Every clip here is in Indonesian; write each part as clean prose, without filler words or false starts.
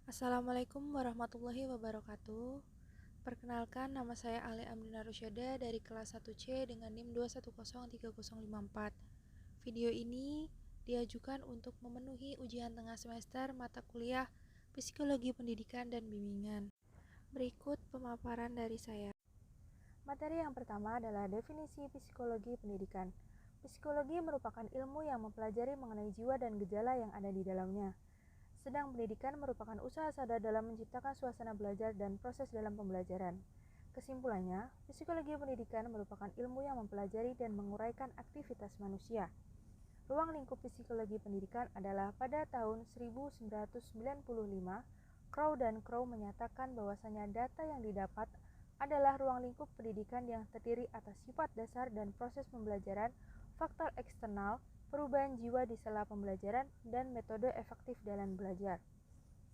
Assalamualaikum warahmatullahi wabarakatuh. Perkenalkan, nama saya Ale Amrina Rusyada dari kelas 1C dengan NIM 2103054. Video ini diajukan untuk memenuhi ujian tengah semester mata kuliah Psikologi Pendidikan dan Bimbingan. Berikut pemaparan dari saya. Materi yang pertama adalah definisi psikologi pendidikan. Psikologi merupakan ilmu yang mempelajari mengenai jiwa dan gejala yang ada di dalamnya. Sedang pendidikan merupakan usaha sadar dalam menciptakan suasana belajar dan proses dalam pembelajaran. Kesimpulannya, psikologi pendidikan merupakan ilmu yang mempelajari dan menguraikan aktivitas manusia. Ruang lingkup psikologi pendidikan adalah pada tahun 1995, Crow dan Crow menyatakan bahwasanya data yang didapat adalah ruang lingkup pendidikan yang terdiri atas sifat dasar dan proses pembelajaran, faktor eksternal, perubahan jiwa di sela pembelajaran, dan metode efektif dalam belajar.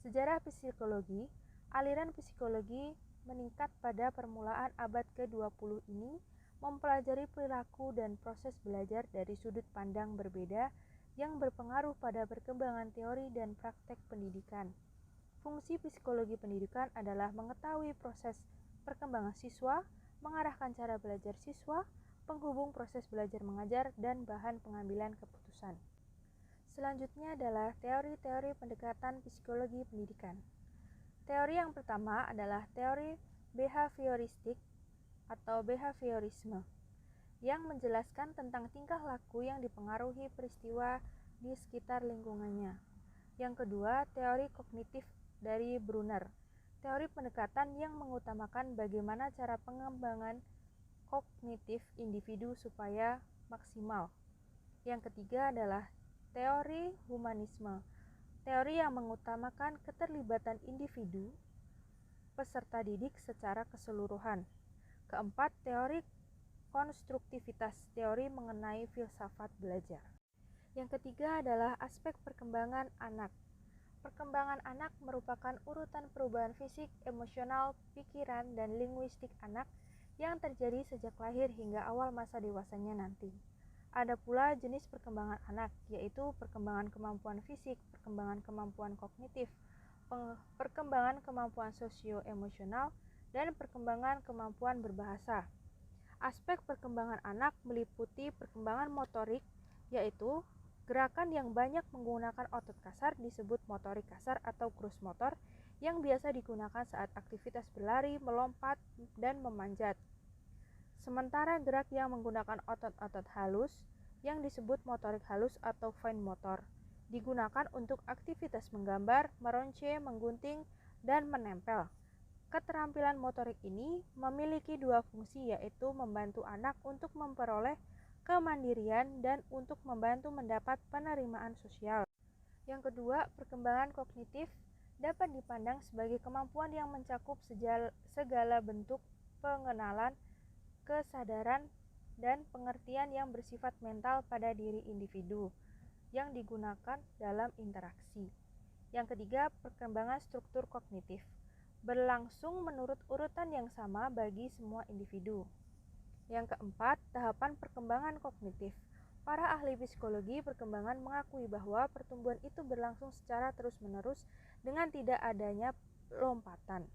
Sejarah psikologi, aliran psikologi meningkat pada permulaan abad ke-20 ini mempelajari perilaku dan proses belajar dari sudut pandang berbeda yang berpengaruh pada perkembangan teori dan praktek pendidikan. Fungsi psikologi pendidikan adalah mengetahui proses perkembangan siswa, mengarahkan cara belajar siswa, penghubung proses belajar mengajar, dan bahan pengambilan keputusan. Selanjutnya adalah teori-teori pendekatan psikologi pendidikan. Teori yang pertama adalah teori behavioristik atau behaviorisme yang menjelaskan tentang tingkah laku yang dipengaruhi peristiwa di sekitar lingkungannya. Yang kedua, teori kognitif dari Brunner. Teori pendekatan yang mengutamakan bagaimana cara pengembangan kognitif individu supaya maksimal. Yang ketiga adalah teori humanisme. Teori yang mengutamakan keterlibatan individu peserta didik secara keseluruhan. Keempat, teori konstruktivitas, teori mengenai filsafat belajar. Yang ketiga adalah aspek perkembangan anak. Perkembangan anak merupakan urutan perubahan fisik, emosional, pikiran, dan linguistik anak yang terjadi sejak lahir hingga awal masa dewasanya nanti. Ada pula jenis perkembangan anak, yaitu perkembangan kemampuan fisik, perkembangan kemampuan kognitif, perkembangan kemampuan sosio-emosional, dan perkembangan kemampuan berbahasa. Aspek perkembangan anak meliputi perkembangan motorik, yaitu gerakan yang banyak menggunakan otot kasar disebut motorik kasar atau gross motor yang biasa digunakan saat aktivitas berlari, melompat, dan memanjat. Sementara gerak yang menggunakan otot-otot halus yang disebut motorik halus atau fine motor digunakan untuk aktivitas menggambar, meronce, menggunting, dan menempel. Keterampilan motorik ini memiliki dua fungsi, yaitu membantu anak untuk memperoleh kemandirian dan untuk membantu mendapat penerimaan sosial. Yang kedua, perkembangan kognitif dapat dipandang sebagai kemampuan yang mencakup segala bentuk pengenalan, kesadaran, dan pengertian yang bersifat mental pada diri individu yang digunakan dalam interaksi. Yang ketiga, perkembangan struktur kognitif berlangsung menurut urutan yang sama bagi semua individu. Yang keempat, tahapan perkembangan kognitif. Para ahli psikologi perkembangan mengakui bahwa pertumbuhan itu berlangsung secara terus-menerus dengan tidak adanya lompatan.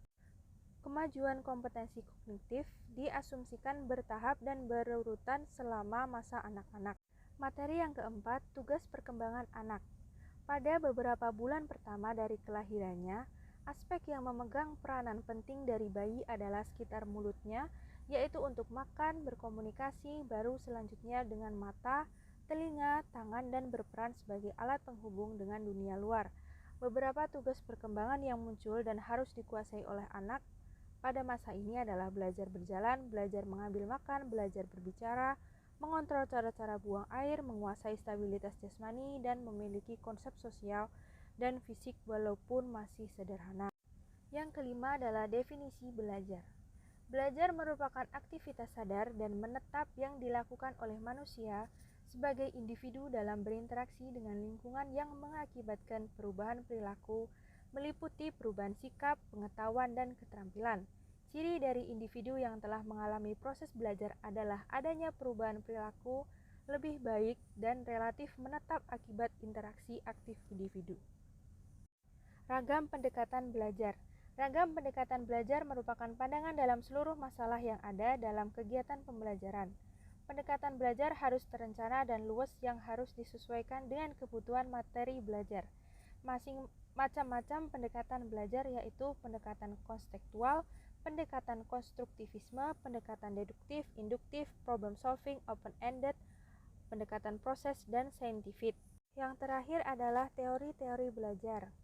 Kemajuan kompetensi kognitif diasumsikan bertahap dan berurutan selama masa anak-anak. Materi yang keempat, tugas perkembangan anak. Pada beberapa bulan pertama dari kelahirannya, aspek yang memegang peranan penting dari bayi adalah sekitar mulutnya, yaitu untuk makan, berkomunikasi, baru selanjutnya dengan mata, telinga, tangan, dan berperan sebagai alat penghubung dengan dunia luar. Beberapa tugas perkembangan yang muncul dan harus dikuasai oleh anak pada masa ini adalah belajar berjalan, belajar mengambil makan, belajar berbicara, mengontrol cara-cara buang air, menguasai stabilitas jasmani, dan memiliki konsep sosial dan fisik walaupun masih sederhana. Yang kelima adalah definisi belajar. Belajar merupakan aktivitas sadar dan menetap yang dilakukan oleh manusia sebagai individu dalam berinteraksi dengan lingkungan yang mengakibatkan perubahan perilaku, meliputi perubahan sikap, pengetahuan, dan keterampilan. Ciri dari individu yang telah mengalami proses belajar adalah adanya perubahan perilaku lebih baik dan relatif menetap akibat interaksi aktif individu. Ragam pendekatan belajar. Ragam pendekatan belajar merupakan pandangan dalam seluruh masalah yang ada dalam kegiatan pembelajaran. Pendekatan belajar harus terencana dan luas yang harus disesuaikan dengan kebutuhan materi belajar. Macam-macam pendekatan belajar yaitu pendekatan konstekstual, pendekatan konstruktivisme, pendekatan deduktif, induktif, problem solving, open-ended, pendekatan proses, dan saintifik. Yang terakhir adalah teori-teori belajar.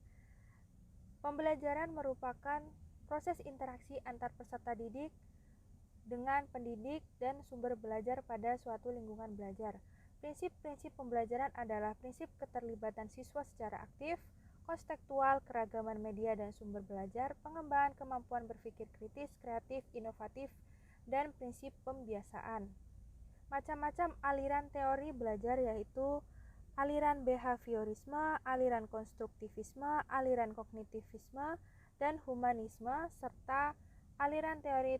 Pembelajaran merupakan proses interaksi antar peserta didik dengan pendidik dan sumber belajar pada suatu lingkungan belajar. Prinsip-prinsip pembelajaran adalah prinsip keterlibatan siswa secara aktif, konstekstual, keragaman media dan sumber belajar, pengembangan kemampuan berpikir kritis, kreatif, inovatif, dan prinsip pembiasaan. Macam-macam aliran teori belajar yaitu aliran behaviorisme, aliran konstruktivisme, aliran kognitivisme, dan humanisme, serta aliran teori